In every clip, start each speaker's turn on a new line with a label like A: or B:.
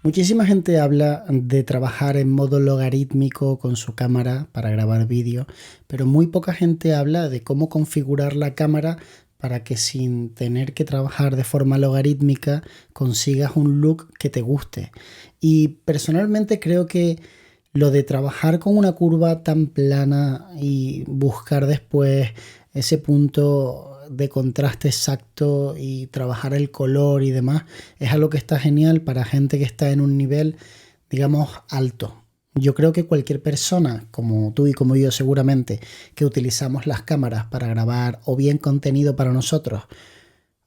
A: Muchísima gente habla de trabajar en modo logarítmico con su cámara para grabar vídeo, pero muy poca gente habla de cómo configurar la cámara para que sin tener que trabajar de forma logarítmica consigas un look que te guste. Y personalmente creo que lo de trabajar con una curva tan plana y buscar después ese punto de contraste exacto y trabajar el color y demás es algo que está genial para gente que está en un nivel, digamos, alto. Yo creo que cualquier persona, como tú y como yo seguramente, que utilizamos las cámaras para grabar o bien contenido para nosotros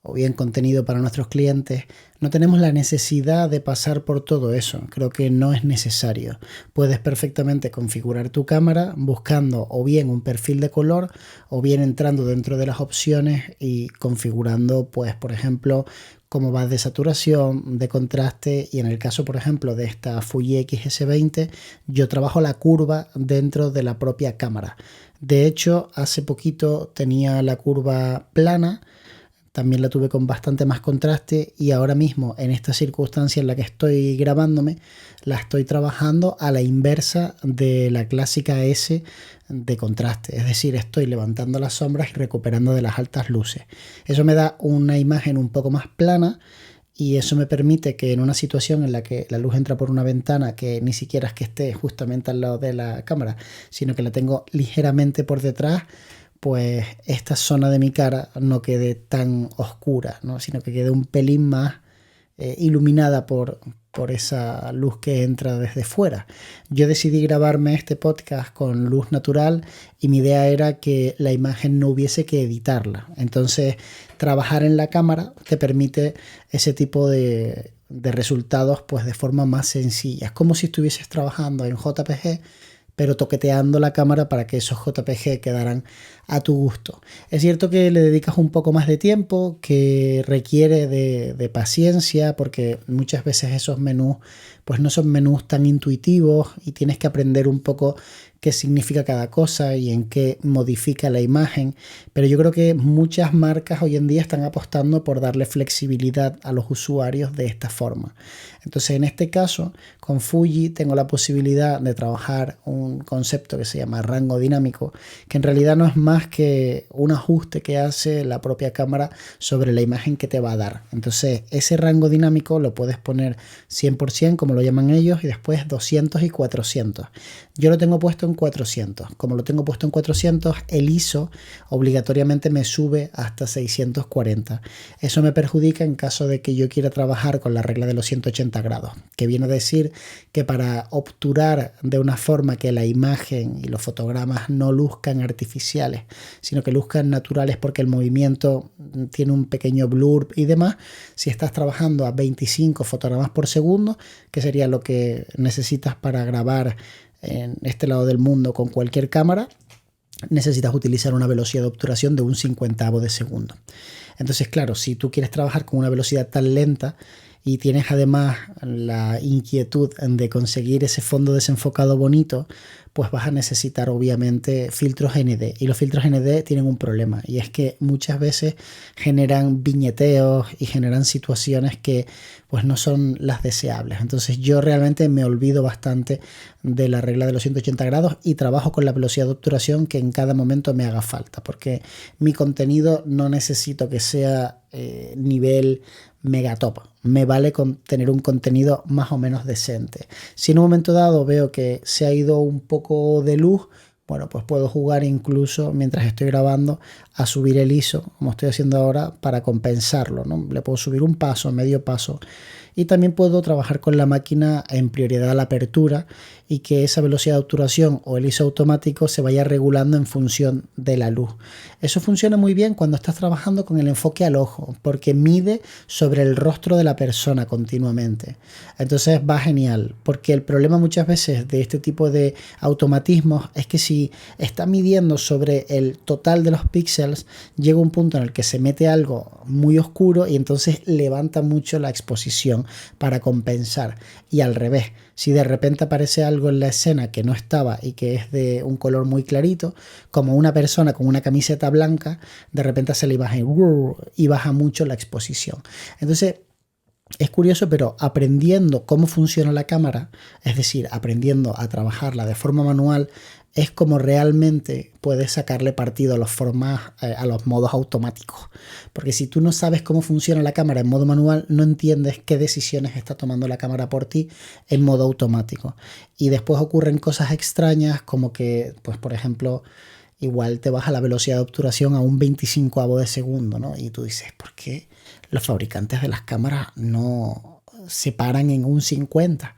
A: o bien contenido para nuestros clientes, no tenemos la necesidad de pasar por todo eso. Creo que no es necesario. Puedes perfectamente configurar tu cámara buscando o bien un perfil de color o bien entrando dentro de las opciones y configurando, pues, por ejemplo, cómo va de saturación, de contraste, y en el caso, por ejemplo, de esta Fuji X-S20, yo trabajo la curva dentro de la propia cámara. De hecho, hace poquito tenía la curva plana. También la tuve con bastante más contraste y ahora mismo en esta circunstancia en la que estoy grabándome la estoy trabajando a la inversa de la clásica S de contraste. Es decir, estoy levantando las sombras y recuperando de las altas luces. Eso me da una imagen un poco más plana y eso me permite que en una situación en la que la luz entra por una ventana que ni siquiera es que esté justamente al lado de la cámara, sino que la tengo ligeramente por detrás, pues esta zona de mi cara no quede tan oscura, ¿no? Sino que quede un pelín más iluminada por esa luz que entra desde fuera. Yo decidí grabarme este podcast con luz natural y mi idea era que la imagen no hubiese que editarla. Entonces, trabajar en la cámara te permite ese tipo de resultados pues de forma más sencilla. Es como si estuvieses trabajando en JPG, pero toqueteando la cámara para que esos JPG quedaran a tu gusto. Es cierto que le dedicas un poco más de tiempo, que requiere de paciencia, porque muchas veces esos menús pues no son menús tan intuitivos y tienes que aprender un poco qué significa cada cosa y en qué modifica la imagen, pero yo creo que muchas marcas hoy en día están apostando por darle flexibilidad a los usuarios de esta forma. Entonces, en este caso, con Fuji tengo la posibilidad de trabajar un concepto que se llama rango dinámico, que en realidad no es más que un ajuste que hace la propia cámara sobre la imagen que te va a dar. Entonces, ese rango dinámico lo puedes poner 100%, como lo llaman ellos, y después 200 y 400. Yo lo tengo puesto en 400. Como lo tengo puesto en 400, el ISO obligatoriamente me sube hasta 640. Eso me perjudica en caso de que yo quiera trabajar con la regla de los 180 grados, que viene a decir que para obturar de una forma que la imagen y los fotogramas no luzcan artificiales, sino que luzcan naturales porque el movimiento tiene un pequeño blur y demás, si estás trabajando a 25 fotogramas por segundo, que sería lo que necesitas para grabar en este lado del mundo con cualquier cámara, necesitas utilizar una velocidad de obturación de un 50avo de segundo. Entonces, claro, si tú quieres trabajar con una velocidad tan lenta y tienes además la inquietud de conseguir ese fondo desenfocado bonito, pues vas a necesitar obviamente filtros ND. Y los filtros ND tienen un problema, y es que muchas veces generan viñeteos y generan situaciones que pues no son las deseables. Entonces yo realmente me olvido bastante de la regla de los 180 grados y trabajo con la velocidad de obturación que en cada momento me haga falta, porque mi contenido no necesito que sea nivel megatop. Me vale con tener un contenido más o menos decente. Si en un momento dado veo que se ha ido un poco de luz, bueno, pues puedo jugar incluso mientras estoy grabando a subir el ISO, como estoy haciendo ahora, para compensarlo, ¿no? Le puedo subir un paso, medio paso, y también puedo trabajar con la máquina en prioridad a la apertura y que esa velocidad de obturación o el ISO automático se vaya regulando en función de la luz. Eso funciona muy bien cuando estás trabajando con el enfoque al ojo, porque mide sobre el rostro de la persona continuamente. Entonces va genial, porque el problema muchas veces de este tipo de automatismos es que si está midiendo sobre el total de los píxeles, llega un punto en el que se mete algo muy oscuro y entonces levanta mucho la exposición para compensar. Y al revés, si de repente aparece algo en la escena que no estaba y que es de un color muy clarito, como una persona con una camiseta blanca, de repente hace la imagen y baja mucho la exposición. Entonces, Es curioso, pero aprendiendo cómo funciona la cámara, es decir, aprendiendo a trabajarla de forma manual, es como realmente puedes sacarle partido a a los modos automáticos. Porque si tú no sabes cómo funciona la cámara en modo manual, no entiendes qué decisiones está tomando la cámara por ti en modo automático. Y después ocurren cosas extrañas como que, pues por ejemplo, igual te baja la velocidad de obturación a un 25avo de segundo, ¿no? Y tú dices, ¿por qué los fabricantes de las cámaras no se paran en un 50?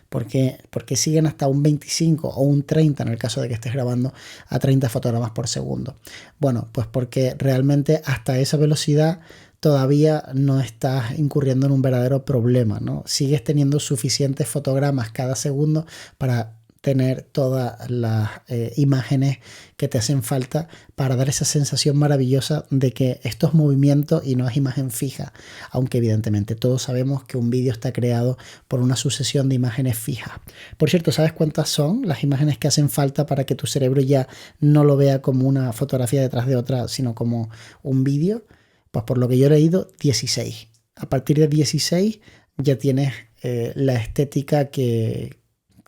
A: Porque siguen hasta un 25 o un 30 en el caso de que estés grabando a 30 fotogramas por segundo. Bueno, pues porque realmente hasta esa velocidad todavía no estás incurriendo en un verdadero problema, ¿no? Sigues teniendo suficientes fotogramas cada segundo para tener todas las imágenes que te hacen falta para dar esa sensación maravillosa de que esto es movimiento y no es imagen fija, aunque evidentemente todos sabemos que un vídeo está creado por una sucesión de imágenes fijas. Por cierto, ¿sabes cuántas son las imágenes que hacen falta para que tu cerebro ya no lo vea como una fotografía detrás de otra, sino como un vídeo? Pues por lo que yo he leído, 16. A partir de 16 ya tienes la estética que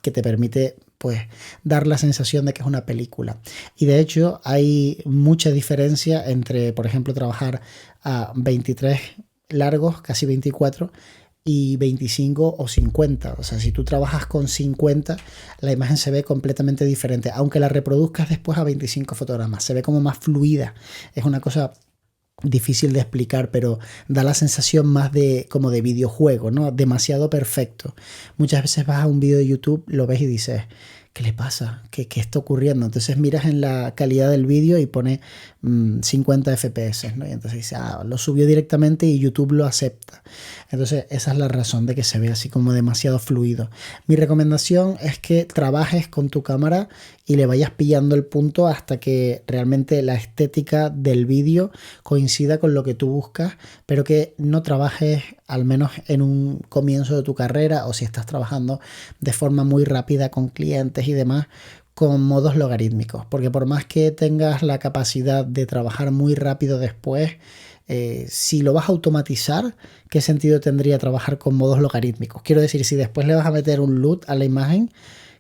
A: te permite pues dar la sensación de que es una película. Y de hecho hay mucha diferencia entre, por ejemplo, trabajar a 23 largos, casi 24, y 25 o 50. O sea, si tú trabajas con 50, la imagen se ve completamente diferente, aunque la reproduzcas después a 25 fotogramas. Se ve como más fluida. Es una cosa difícil de explicar, pero da la sensación más de como de videojuego, ¿no? Demasiado perfecto. Muchas veces vas a un vídeo de YouTube, lo ves y dices, ¿qué le pasa? ¿Qué está ocurriendo? Entonces miras en la calidad del vídeo y pone 50 FPS, ¿no? Y entonces dices, lo subió directamente y YouTube lo acepta. Entonces esa es la razón de que se ve así como demasiado fluido. Mi recomendación es que trabajes con tu cámara y le vayas pillando el punto hasta que realmente la estética del vídeo coincida con lo que tú buscas, pero que no trabajes al menos en un comienzo de tu carrera o si estás trabajando de forma muy rápida con clientes y demás, con modos logarítmicos, porque por más que tengas la capacidad de trabajar muy rápido después, si lo vas a automatizar, ¿qué sentido tendría trabajar con modos logarítmicos? Quiero decir, si después le vas a meter un LUT a la imagen,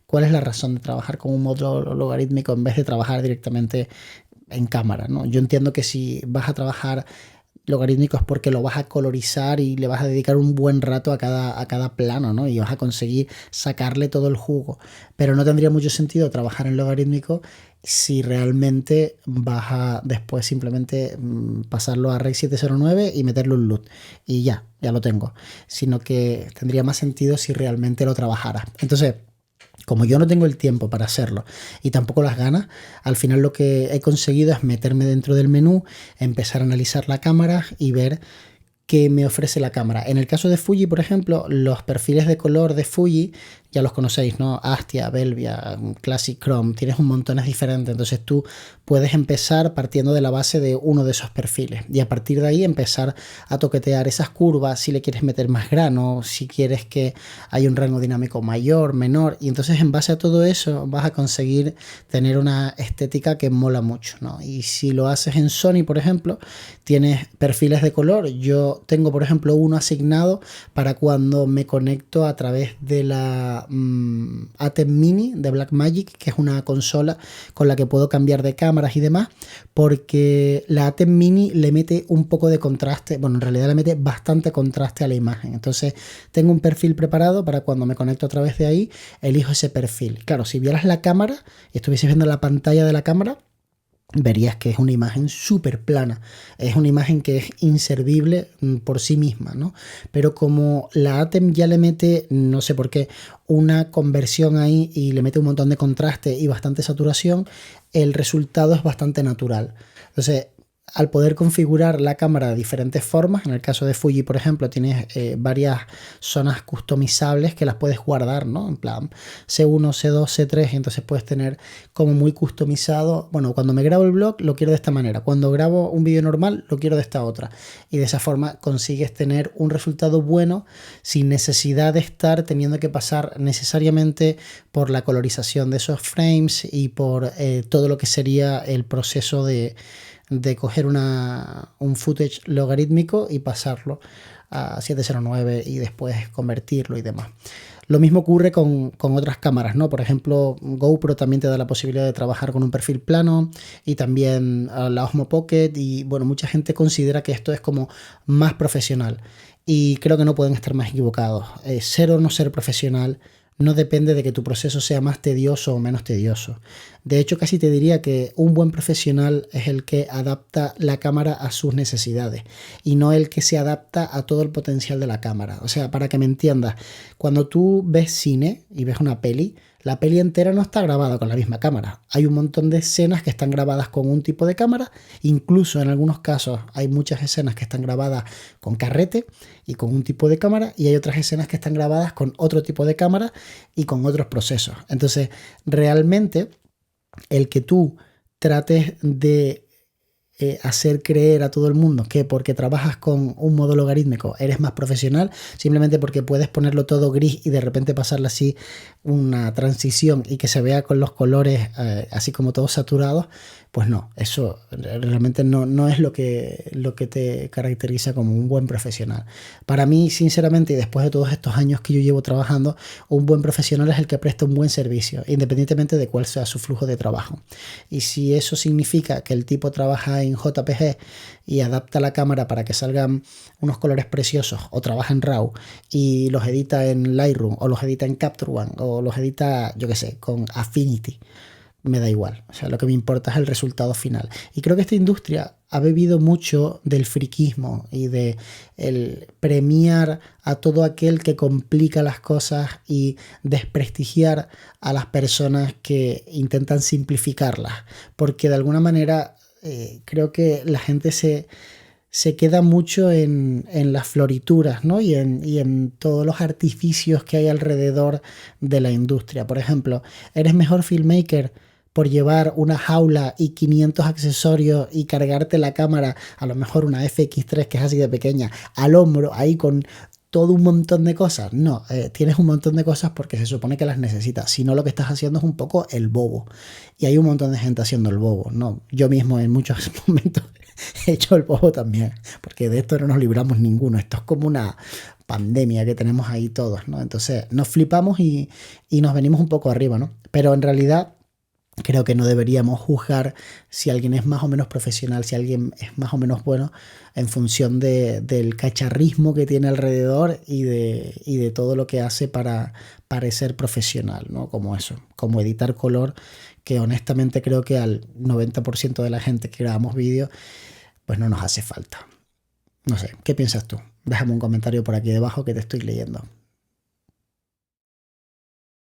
A: ¿cuál es la razón de trabajar con un modo logarítmico en vez de trabajar directamente en cámara, ¿no? Yo entiendo que si vas a trabajar logarítmico es porque lo vas a colorizar y le vas a dedicar un buen rato a cada plano, ¿no? Y vas a conseguir sacarle todo el jugo. Pero no tendría mucho sentido trabajar en logarítmico si realmente vas a después simplemente pasarlo a Rec 709 y meterle un LUT. Y ya lo tengo. Sino que tendría más sentido si realmente lo trabajaras. Entonces, como yo no tengo el tiempo para hacerlo y tampoco las ganas, al final lo que he conseguido es meterme dentro del menú, empezar a analizar la cámara y ver qué me ofrece la cámara. En el caso de Fuji, por ejemplo, los perfiles de color de Fuji ya los conocéis, ¿no? Astia, Belvia, Classic Chrome, tienes un montón diferentes. Entonces tú puedes empezar partiendo de la base de uno de esos perfiles y a partir de ahí empezar a toquetear esas curvas si le quieres meter más grano, si quieres que haya un rango dinámico mayor, menor, y entonces en base a todo eso vas a conseguir tener una estética que mola mucho, ¿no? Y si lo haces en Sony, por ejemplo, tienes perfiles de color. Yo tengo, por ejemplo, uno asignado para cuando me conecto a través de la ATEM Mini de Blackmagic, que es una consola con la que puedo cambiar de cámaras y demás, porque la ATEM Mini le mete un poco de contraste, bueno, en realidad le mete bastante contraste a la imagen. Entonces tengo un perfil preparado para cuando me conecto a través de ahí, elijo ese perfil. Claro, si vieras la cámara y estuvieses viendo la pantalla de la cámara, verías que es una imagen súper plana, es una imagen que es inservible por sí misma, ¿no? Pero como la ATEM ya le mete, no sé por qué, una conversión ahí y le mete un montón de contraste y bastante saturación, el resultado es bastante natural. Entonces, al poder configurar la cámara de diferentes formas, en el caso de Fuji, por ejemplo, tienes varias zonas customizables que las puedes guardar, ¿no? En plan C1, C2, C3, entonces puedes tener como muy customizado, bueno, cuando me grabo el vlog lo quiero de esta manera, cuando grabo un vídeo normal lo quiero de esta otra, y de esa forma consigues tener un resultado bueno sin necesidad de estar teniendo que pasar necesariamente por la colorización de esos frames y por todo lo que sería el proceso de de coger un footage logarítmico y pasarlo a 709 y después convertirlo y demás. Lo mismo ocurre con otras cámaras, ¿no? Por ejemplo, GoPro también te da la posibilidad de trabajar con un perfil plano, y también la Osmo Pocket, y bueno, mucha gente considera que esto es como más profesional, y creo que no pueden estar más equivocados. Ser o no ser profesional no depende de que tu proceso sea más tedioso o menos tedioso. De hecho, casi te diría que un buen profesional es el que adapta la cámara a sus necesidades y no el que se adapta a todo el potencial de la cámara. O sea, para que me entiendas, cuando tú ves cine y ves una peli, la peli entera no está grabada con la misma cámara. Hay un montón de escenas que están grabadas con un tipo de cámara, incluso en algunos casos hay muchas escenas que están grabadas con carrete y con un tipo de cámara, y hay otras escenas que están grabadas con otro tipo de cámara y con otros procesos. Entonces, realmente, el que tú trates de hacer creer a todo el mundo que porque trabajas con un modo logarítmico eres más profesional, simplemente porque puedes ponerlo todo gris y de repente pasarle así una transición y que se vea con los colores así como todos saturados, pues no, eso realmente no es lo que te caracteriza como un buen profesional. Para mí, sinceramente, y después de todos estos años que yo llevo trabajando, un buen profesional es el que presta un buen servicio, independientemente de cuál sea su flujo de trabajo. Y si eso significa que el tipo trabaja en JPG y adapta la cámara para que salgan unos colores preciosos, o trabaja en RAW y los edita en Lightroom, o los edita en Capture One, o los edita, yo qué sé, con Affinity, me da igual. O sea, lo que me importa es el resultado final. Y creo que esta industria ha bebido mucho del friquismo y de el premiar a todo aquel que complica las cosas y desprestigiar a las personas que intentan simplificarlas. Porque de alguna manera creo que la gente se queda mucho en las florituras, ¿no? y en todos los artificios que hay alrededor de la industria. Por ejemplo, eres mejor filmmaker por llevar una jaula y 500 accesorios y cargarte la cámara, a lo mejor una FX3 que es así de pequeña, al hombro, ahí con todo un montón de cosas. No, tienes un montón de cosas porque se supone que las necesitas. Si no, lo que estás haciendo es un poco el bobo. Y hay un montón de gente haciendo el bobo, ¿no? Yo mismo en muchos momentos he hecho el bobo también, porque de esto no nos libramos ninguno. Esto es como una pandemia que tenemos ahí todos, ¿no? Entonces nos flipamos y nos venimos un poco arriba, ¿no? Pero en realidad creo que no deberíamos juzgar si alguien es más o menos profesional, si alguien es más o menos bueno, en función del cacharrismo que tiene alrededor y de todo lo que hace para parecer profesional, ¿no? Como eso, como editar color, que honestamente creo que al 90% de la gente que grabamos vídeos, pues no nos hace falta. No sé, ¿qué piensas tú? Déjame un comentario por aquí debajo que te estoy leyendo.